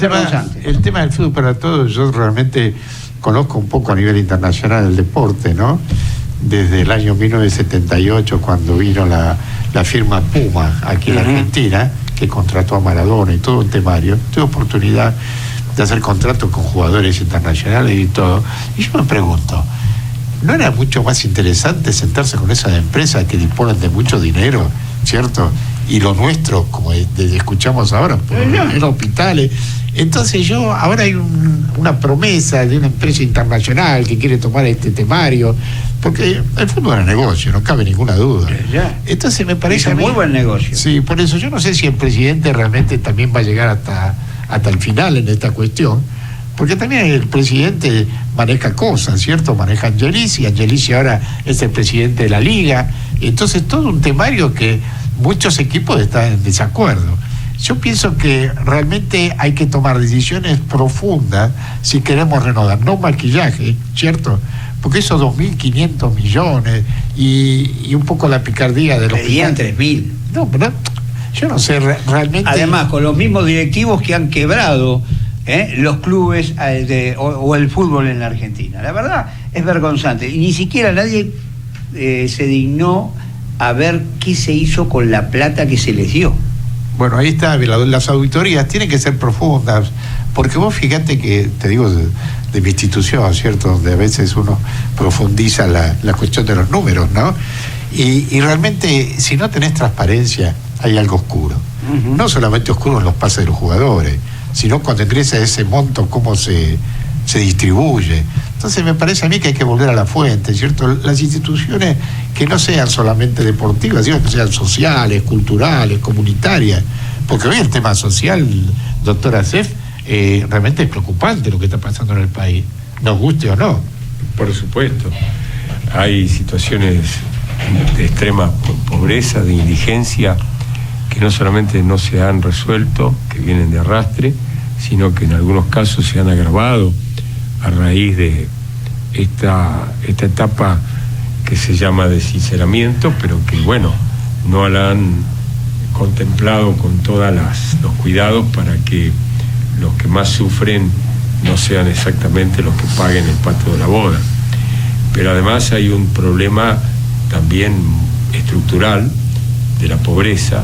tema del fútbol para todos, yo realmente conozco un poco a nivel internacional el deporte, ¿no? Desde el año 1978, cuando vino la firma Puma aquí en la Argentina, que contrató a Maradona y todo un temario, tuve oportunidad de hacer contratos con jugadores internacionales y todo. Y yo me pregunto, ¿no era mucho más interesante sentarse con esas empresas que disponen de mucho dinero, ¿cierto? Y lo nuestro, como escuchamos ahora, en hospitales. Entonces ahora hay una promesa de una empresa internacional que quiere tomar este temario, porque el fútbol es negocio, no cabe ninguna duda. Entonces me parece un muy buen negocio. Sí, por eso yo no sé si el presidente realmente también va a llegar hasta el final en esta cuestión, porque también el presidente maneja cosas, ¿cierto? Maneja Angelici ahora es el presidente de la liga, entonces todo un temario que muchos equipos están en desacuerdo. Yo pienso que realmente hay que tomar decisiones profundas si queremos renovar, no maquillaje, ¿cierto? Porque esos 2.500 millones y un poco la picardía de los... Pedían 3.000. No, pero yo no sé realmente... Además, con los mismos directivos que han quebrado los clubes o el fútbol en la Argentina. La verdad es vergonzante. Y ni siquiera nadie se dignó a ver qué se hizo con la plata que se les dio. Bueno, ahí está, las auditorías tienen que ser profundas, porque vos fíjate que, te digo, de mi institución, ¿cierto?, donde a veces uno profundiza la cuestión de los números, ¿no? Y realmente, si no tenés transparencia, hay algo oscuro. No solamente oscuro en los pases de los jugadores, sino cuando ingresa ese monto, cómo se distribuye. Entonces me parece a mí que hay que volver a la fuente, ¿cierto? Las instituciones que no sean solamente deportivas, sino que sean sociales, culturales, comunitarias, porque hoy el tema social, doctora Acef, realmente es preocupante lo que está pasando en el país, nos guste o no. Por supuesto, hay situaciones de extrema pobreza, de indigencia, que no solamente no se han resuelto, que vienen de arrastre, sino que en algunos casos se han agravado a raíz de esta etapa que se llama de sinceramiento, pero que bueno, no la han contemplado con todos los cuidados para que los que más sufren no sean exactamente los que paguen el pato de la boda. Pero además hay un problema también estructural de la pobreza,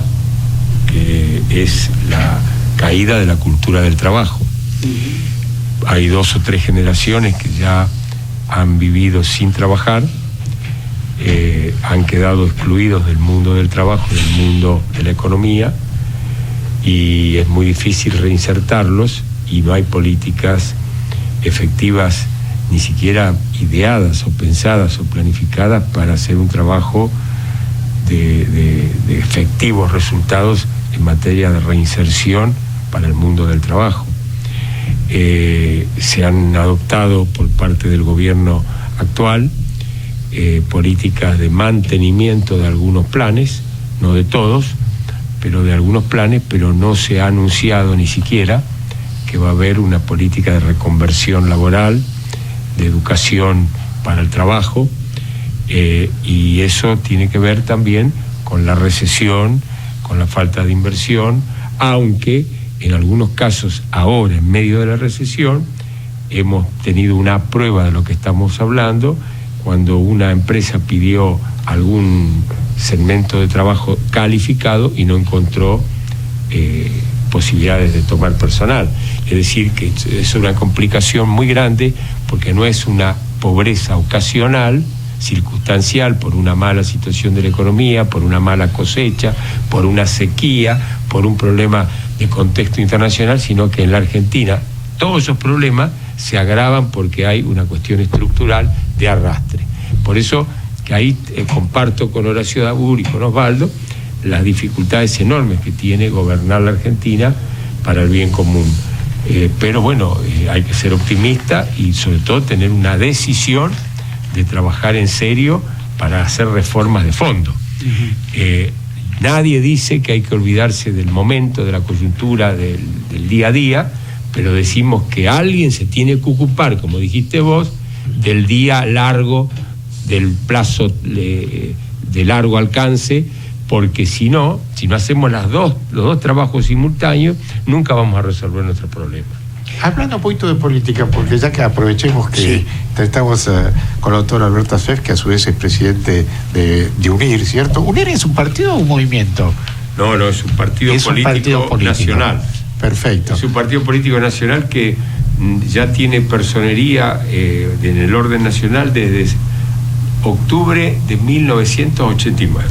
que es la caída de la cultura del trabajo. Hay 2 o 3 generaciones que ya han vivido sin trabajar, han quedado excluidos del mundo del trabajo, del mundo de la economía, y es muy difícil reinsertarlos, y no hay políticas efectivas, ni siquiera ideadas o pensadas o planificadas para hacer un trabajo de efectivos resultados en materia de reinserción para el mundo del trabajo. Se han adoptado por parte del gobierno actual políticas de mantenimiento de algunos planes, no de todos, pero de algunos planes, pero no se ha anunciado ni siquiera que va a haber una política de reconversión laboral, de educación para el trabajo, y eso tiene que ver también con la recesión, con la falta de inversión, aunque en algunos casos ahora, en medio de la recesión, hemos tenido una prueba de lo que estamos hablando, cuando una empresa pidió algún segmento de trabajo calificado y no encontró posibilidades de tomar personal. Es decir, que es una complicación muy grande, porque no es una pobreza ocasional, circunstancial, por una mala situación de la economía, por una mala cosecha, por una sequía, por un problema de contexto internacional, sino que en la Argentina todos esos problemas se agravan porque hay una cuestión estructural de arrastre. Por eso que ahí comparto con Horacio Dabur y con Osvaldo las dificultades enormes que tiene gobernar la Argentina para el bien común. Pero bueno, hay que ser optimista y sobre todo tener una decisión de trabajar en serio para hacer reformas de fondo. Nadie dice que hay que olvidarse del momento, de la coyuntura, del día a día, pero decimos que alguien se tiene que ocupar, como dijiste vos, del día largo, del plazo de largo alcance, porque si no hacemos los dos trabajos simultáneos, nunca vamos a resolver nuestro problema. Hablando un poquito de política, porque ya que aprovechemos que estamos con el doctor Alberto Asef, que a su vez es presidente de UNIR, ¿cierto? ¿UNIR es un partido o un movimiento? No, es un partido político nacional. Perfecto. Es un partido político nacional que ya tiene personería en el orden nacional desde octubre de 1989.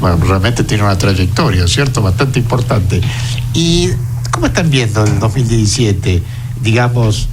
Bueno, realmente tiene una trayectoria, ¿cierto? Bastante importante. ¿Y cómo están viendo el 2017, digamos,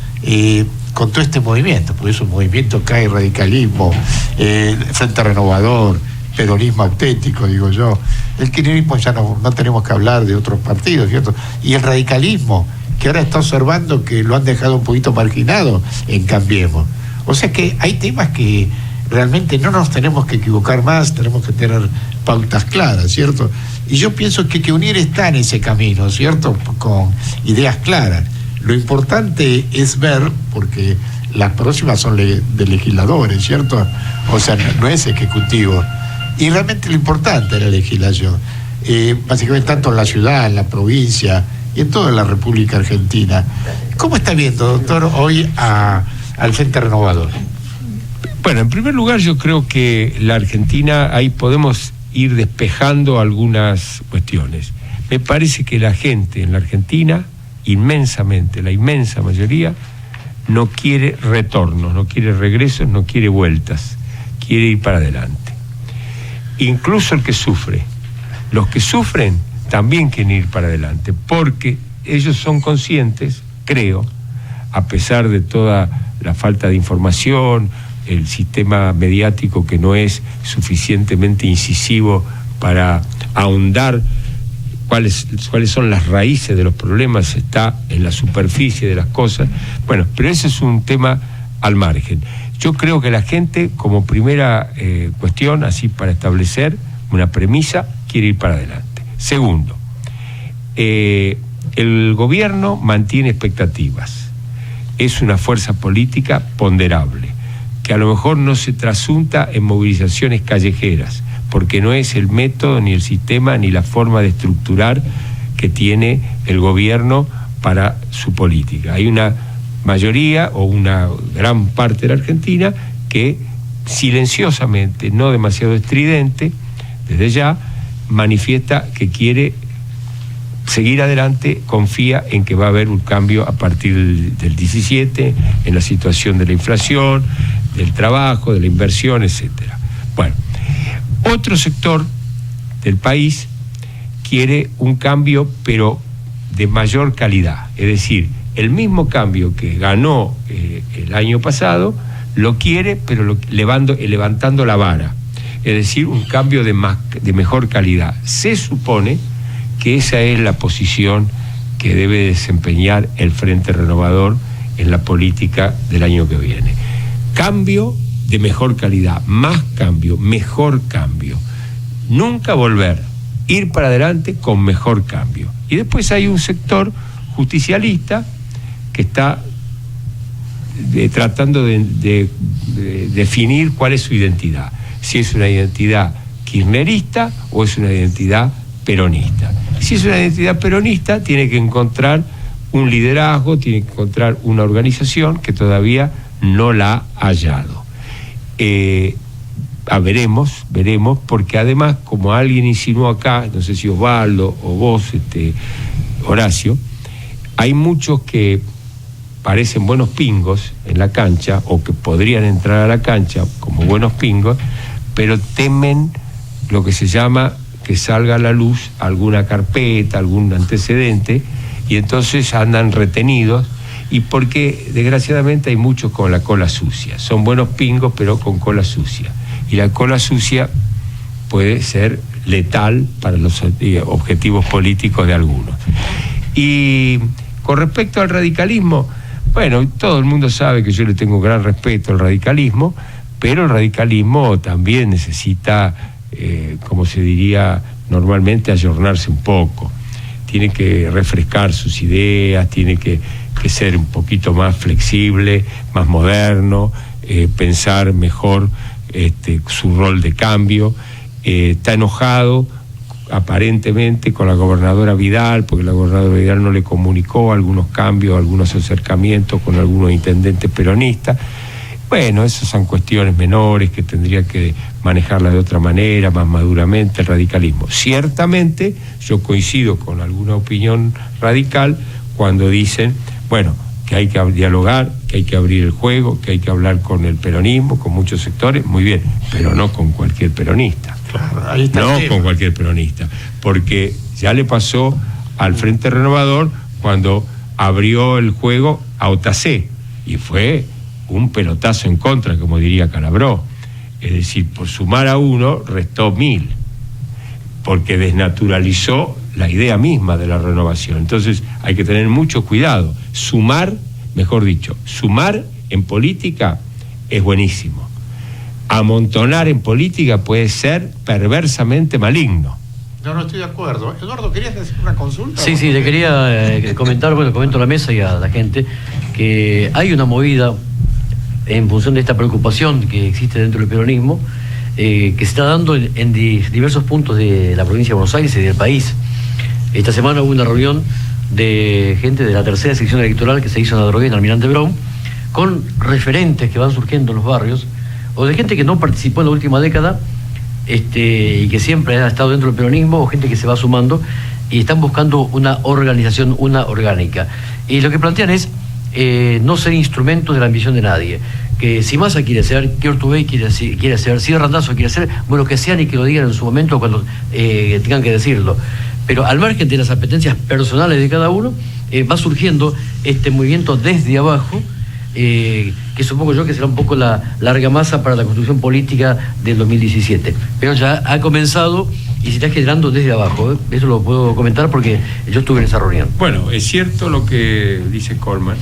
con todo este movimiento? Porque es un movimiento que hay radicalismo, Frente Renovador, peronismo auténtico, digo yo. El kirchnerismo ya no tenemos que hablar de otros partidos, ¿cierto? Y el radicalismo, que ahora está observando que lo han dejado un poquito marginado en Cambiemos. O sea que hay temas que realmente no nos tenemos que equivocar más, tenemos que tener pautas claras, ¿cierto? Y yo pienso que UNIR está en ese camino, ¿cierto? Con ideas claras. Lo importante es ver, porque las próximas son de legisladores, ¿cierto? O sea, no es ejecutivo. Y realmente lo importante es la legislación. Básicamente tanto en la ciudad, en la provincia y en toda la República Argentina. ¿Cómo está viendo, doctor, hoy al Frente Renovador? Bueno, en primer lugar yo creo que la Argentina, ahí podemos ir despejando algunas cuestiones. Me parece que la gente en la Argentina, inmensamente, la inmensa mayoría, no quiere retornos, no quiere regresos, no quiere vueltas, quiere ir para adelante. Incluso el que sufre, los que sufren también quieren ir para adelante, porque ellos son conscientes, creo, a pesar de toda la falta de información, el sistema mediático que no es suficientemente incisivo para ahondar cuáles son las raíces de los problemas, está en la superficie de las cosas. Bueno, pero ese es un tema al margen. Yo creo que la gente, como primera cuestión, así para establecer una premisa, quiere ir para adelante. Segundo, el gobierno mantiene expectativas. Es una fuerza política ponderable, que a lo mejor no se trasunta en movilizaciones callejeras, porque no es el método, ni el sistema, ni la forma de estructurar que tiene el gobierno para su política. Hay una mayoría o una gran parte de la Argentina que que silenciosamente, no demasiado estridente, desde ya, manifiesta que quiere seguir adelante, confía en que va a haber un cambio a partir del 17, en la situación de la inflación, del trabajo, de la inversión, etcétera. Bueno, otro sector del país quiere un cambio, pero de mayor calidad, es decir, el mismo cambio que ganó el año pasado, lo quiere, pero levantando la vara, es decir, un cambio de mejor calidad. Se supone que esa es la posición que debe desempeñar el Frente Renovador en la política del año que viene. Cambio de mejor calidad, más cambio, mejor cambio. Nunca volver, ir para adelante con mejor cambio. Y después hay un sector justicialista que está tratando de definir cuál es su identidad. Si es una identidad kirchnerista o es una identidad peronista. Si es una identidad peronista, tiene que encontrar un liderazgo, tiene que encontrar una organización que todavía no la ha hallado. Veremos, porque además, como alguien insinuó acá, no sé si Osvaldo o vos, Horacio, hay muchos que parecen buenos pingos en la cancha, o que podrían entrar a la cancha como buenos pingos, pero temen lo que se llama que salga a la luz alguna carpeta, algún antecedente, y entonces andan retenidos, y porque desgraciadamente hay muchos con la cola sucia. Son buenos pingos, pero con cola sucia. Y la cola sucia puede ser letal para los objetivos políticos de algunos. Y con respecto al radicalismo, bueno, todo el mundo sabe que yo le tengo gran respeto al radicalismo, pero el radicalismo también necesita, como se diría normalmente, ayornarse un poco. Tiene que refrescar sus ideas, tiene que ser un poquito más flexible, más moderno, pensar mejor su rol de cambio. Está enojado aparentemente con la gobernadora Vidal, porque la gobernadora Vidal no le comunicó algunos cambios, algunos acercamientos con algunos intendentes peronistas. Bueno, esas son cuestiones menores que tendría que manejarla de otra manera, más maduramente, el radicalismo. Ciertamente, yo coincido con alguna opinión radical cuando dicen, bueno, que hay que dialogar, que hay que abrir el juego, que hay que hablar con el peronismo, con muchos sectores, muy bien, pero no con cualquier peronista. Claro, ahí está no con cualquier peronista, porque ya le pasó al Frente Renovador cuando abrió el juego a OTAC, y fue un pelotazo en contra, como diría Calabró. Es decir, por sumar a uno, restó 1000, porque desnaturalizó la idea misma de la renovación. Entonces hay que tener mucho cuidado. Sumar en política es buenísimo. Amontonar en política puede ser perversamente maligno. No estoy de acuerdo. Eduardo, ¿querías decir una consulta? Sí, le quería comentar, comento a la mesa y a la gente, que hay una movida en función de esta preocupación que existe dentro del peronismo, que se está dando en diversos puntos de la provincia de Buenos Aires y del país. Esta semana hubo una reunión de gente de la tercera sección electoral que se hizo en la Drogué, en Almirante Brown, con referentes que van surgiendo en los barrios, o de gente que no participó en la última década, y que siempre ha estado dentro del peronismo, o gente que se va sumando, y están buscando una organización, una orgánica. Y lo que plantean es no ser instrumentos de la ambición de nadie. Que si Massa quiere ser, que Urtubey quiere ser, si Randazzo quiere ser, bueno, que sean y que lo digan en su momento cuando tengan que decirlo. Pero al margen de las apetencias personales de cada uno, va surgiendo este movimiento desde abajo, que supongo yo que será un poco la argamasa para la construcción política del 2017. Pero ya ha comenzado y se está generando desde abajo. Eso lo puedo comentar porque yo estuve en esa reunión. Bueno, es cierto lo que dice Coleman,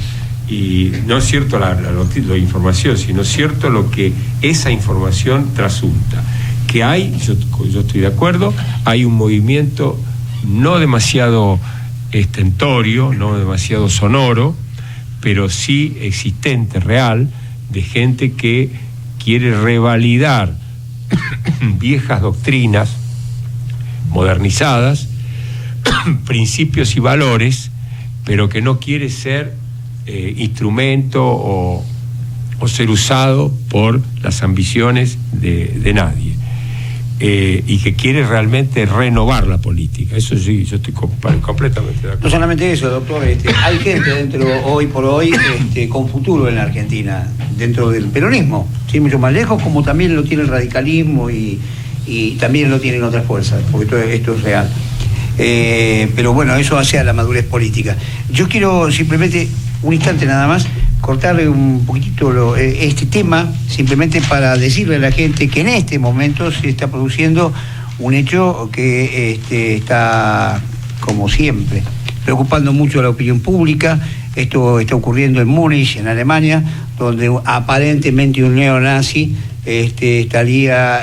y no es cierto la información, sino es cierto lo que esa información trasunta. Que hay, yo estoy de acuerdo, hay un movimiento no demasiado estentorio, no demasiado sonoro, pero sí existente, real, de gente que quiere revalidar viejas doctrinas modernizadas, principios y valores, pero que no quiere ser instrumento o o ser usado por las ambiciones de nadie. Y que quiere realmente renovar la política. Eso sí, yo estoy completamente de acuerdo. No solamente eso, doctor, hay gente hoy por hoy con futuro en la Argentina, dentro del peronismo, sin mucho más lejos, como también lo tiene el radicalismo y también lo tienen otras fuerzas, porque esto es real. Pero bueno, eso hace a la madurez política. Yo quiero simplemente, un instante nada más, cortarle un poquitito este tema, simplemente para decirle a la gente que en este momento se está produciendo un hecho que está, como siempre, preocupando mucho a la opinión pública. Esto está ocurriendo en Múnich, en Alemania, donde aparentemente un neonazi estaría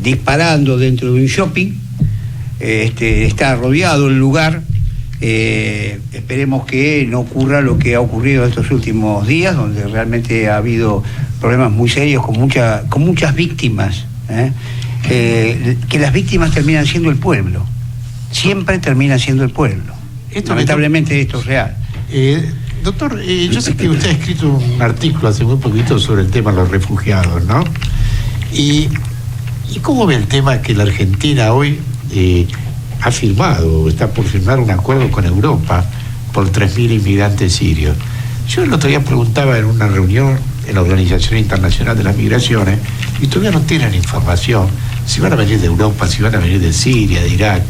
disparando dentro de un shopping. Está rodeado el lugar. Esperemos que no ocurra lo que ha ocurrido estos últimos días, donde realmente ha habido problemas muy serios con muchas víctimas, que las víctimas terminan siendo el pueblo, siempre termina siendo el pueblo. Lamentablemente esto es real. Doctor, yo sé que usted ha escrito un artículo hace muy poquito sobre el tema de los refugiados, ¿no? ¿Y cómo ve el tema que la Argentina hoy ha firmado, está por firmar un acuerdo con Europa por 3.000 inmigrantes sirios? Yo el otro día preguntaba en una reunión en la Organización Internacional de las Migraciones y todavía no tienen información si van a venir de Europa, si van a venir de Siria, de Irak,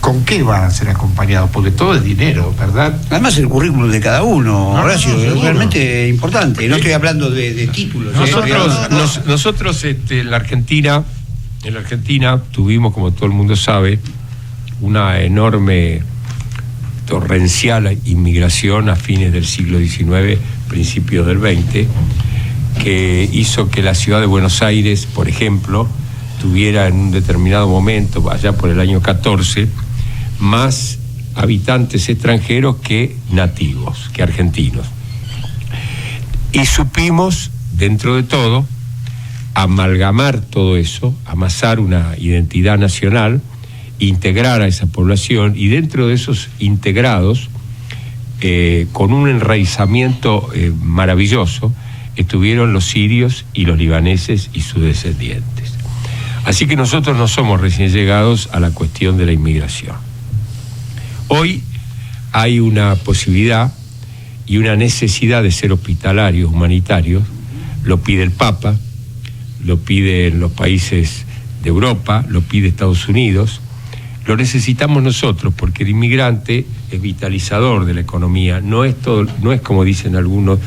con qué van a ser acompañados, porque todo es dinero, ¿verdad? Además el currículum de cada uno, Horacio, es realmente importante. No estoy hablando de títulos. Nosotros en la Argentina tuvimos, como todo el mundo sabe, una enorme torrencial inmigración a fines del siglo XIX, principios del XX, que hizo que la ciudad de Buenos Aires, por ejemplo, tuviera en un determinado momento, allá por el año 14, más habitantes extranjeros que nativos, que argentinos. Y supimos, dentro de todo, amalgamar todo eso, amasar una identidad nacional, integrar a esa población, y dentro de esos integrados, con un enraizamiento maravilloso, estuvieron los sirios y los libaneses y sus descendientes. Así que nosotros no somos recién llegados a la cuestión de la inmigración. Hoy hay una posibilidad y una necesidad de ser hospitalarios, humanitarios. Lo pide el Papa, lo piden los países de Europa, lo pide Estados Unidos. Lo necesitamos nosotros porque el inmigrante es vitalizador de la economía. No es como dicen algunos,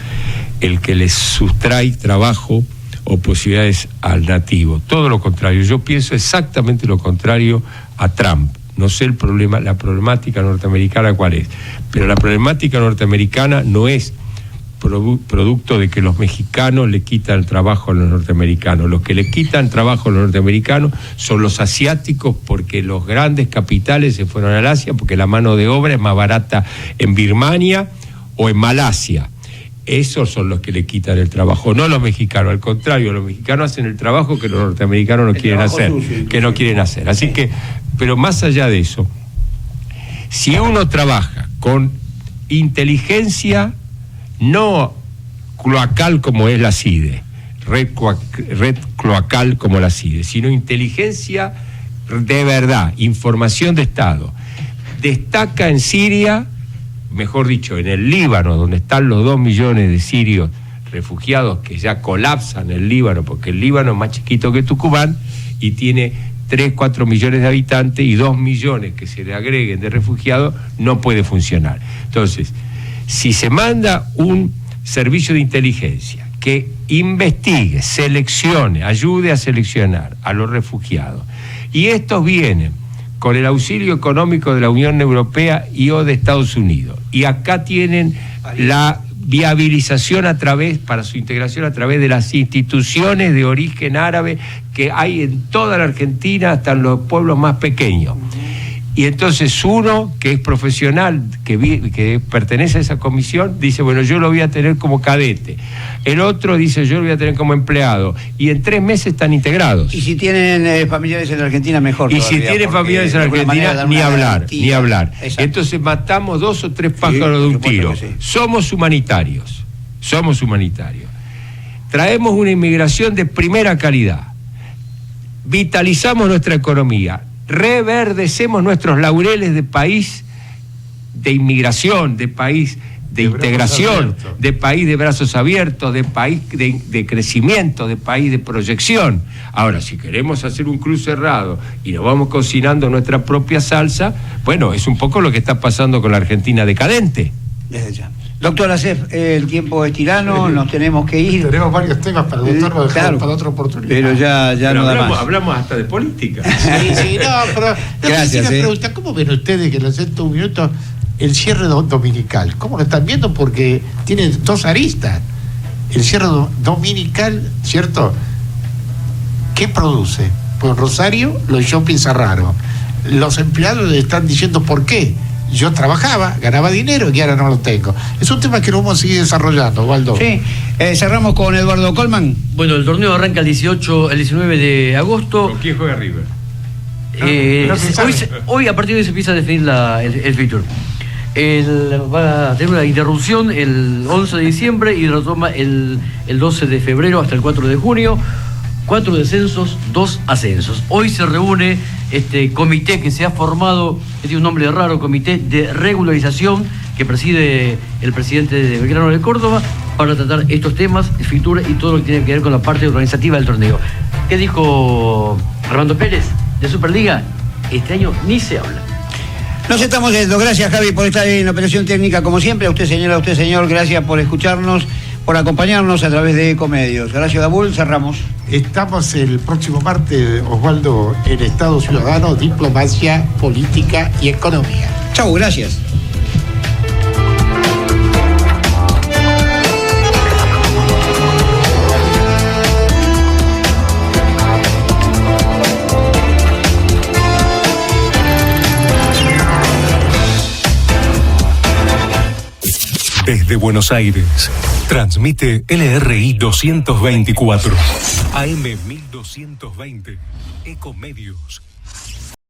el que les sustrae trabajo o posibilidades al nativo. Todo lo contrario. Yo pienso exactamente lo contrario a Trump. No sé la problemática norteamericana cuál es, pero la problemática norteamericana no es producto de que los mexicanos le quitan el trabajo a los norteamericanos. Los que le quitan trabajo a los norteamericanos son los asiáticos, porque los grandes capitales se fueron al Asia, porque la mano de obra es más barata en Birmania o en Malasia. Esos son los que le quitan el trabajo, no los mexicanos. Al contrario, los mexicanos hacen el trabajo que los norteamericanos no quieren hacer, Así que, pero más allá de eso, si uno trabaja con inteligencia, no cloacal como es la CIDE, red cloacal como la CIDE, sino inteligencia de verdad, información de Estado. Destaca en Siria, mejor dicho, en el Líbano, donde están los 2 millones de sirios refugiados que ya colapsan el Líbano, porque el Líbano es más chiquito que Tucumán y tiene 3-4 millones de habitantes, y 2 millones que se le agreguen de refugiados no puede funcionar. Entonces, si se manda un servicio de inteligencia que investigue, seleccione, ayude a seleccionar a los refugiados, y estos vienen con el auxilio económico de la Unión Europea y o de Estados Unidos, y acá tienen la viabilización para su integración a través de las instituciones de origen árabe que hay en toda la Argentina, hasta en los pueblos más pequeños, Y entonces uno que es profesional, que pertenece a esa comisión, dice, bueno, yo lo voy a tener como cadete. El otro dice, yo lo voy a tener como empleado. Y en 3 meses están integrados. Y si tienen familiares en la Argentina, mejor. Y si tienen familiares en la Argentina, ni hablar. Exacto. Entonces matamos 2 o 3 pájaros de un tiro. Sí. Somos humanitarios. Traemos una inmigración de primera calidad. Vitalizamos nuestra economía. Reverdecemos nuestros laureles de país de inmigración, de país de integración, de país de brazos abiertos, de país de crecimiento, de país de proyección. Ahora, si queremos hacer un cruce cerrado y nos vamos cocinando nuestra propia salsa, bueno, es un poco lo que está pasando con la Argentina decadente. Desde ya. Doctor Acef, el tiempo es tirano, nos tenemos que ir. Tenemos varios temas para el doctor, lo dejamos claro, para otra oportunidad. Pero ya Pero no da más. hablamos hasta de política. Sí, no, pero Gracias, una pregunta, ¿cómo ven ustedes que les siento un minuto el cierre dominical? ¿Cómo lo están viendo? Porque tiene 2 aristas. El cierre dominical, ¿cierto? ¿Qué produce? Pues Rosario, los shopping cerraron. Los empleados le están diciendo por qué. Yo trabajaba, ganaba dinero y ahora no lo tengo. Es un tema que lo vamos a seguir desarrollando, Waldo. Sí, cerramos con Eduardo Colman. Bueno, el torneo arranca el 19 de agosto. ¿Con quién juega River? Hoy a partir de hoy se empieza a definir el fixture. Va a tener una interrupción el 11 de diciembre y retoma el 12 de febrero hasta el 4 de junio. 4 descensos, 2 ascensos. Hoy se reúne este comité que se ha formado, que tiene un nombre raro, Comité de Regularización, que preside el presidente de Belgrano de Córdoba, para tratar estos temas, el fixture y todo lo que tiene que ver con la parte organizativa del torneo. ¿Qué dijo Armando Pérez de Superliga? Este año ni se habla. Nos estamos yendo. Gracias, Javi, por estar en operación técnica como siempre. A usted, señora, a usted, señor, gracias por escucharnos, por acompañarnos a través de Ecomedios. Horacio Dabul, cerramos. Estamos el próximo martes, Osvaldo, en Estado Ciudadano, Diplomacia, Política y Economía. Chau, gracias. Desde Buenos Aires, transmite LRI 224, AM 1220, Ecomedios.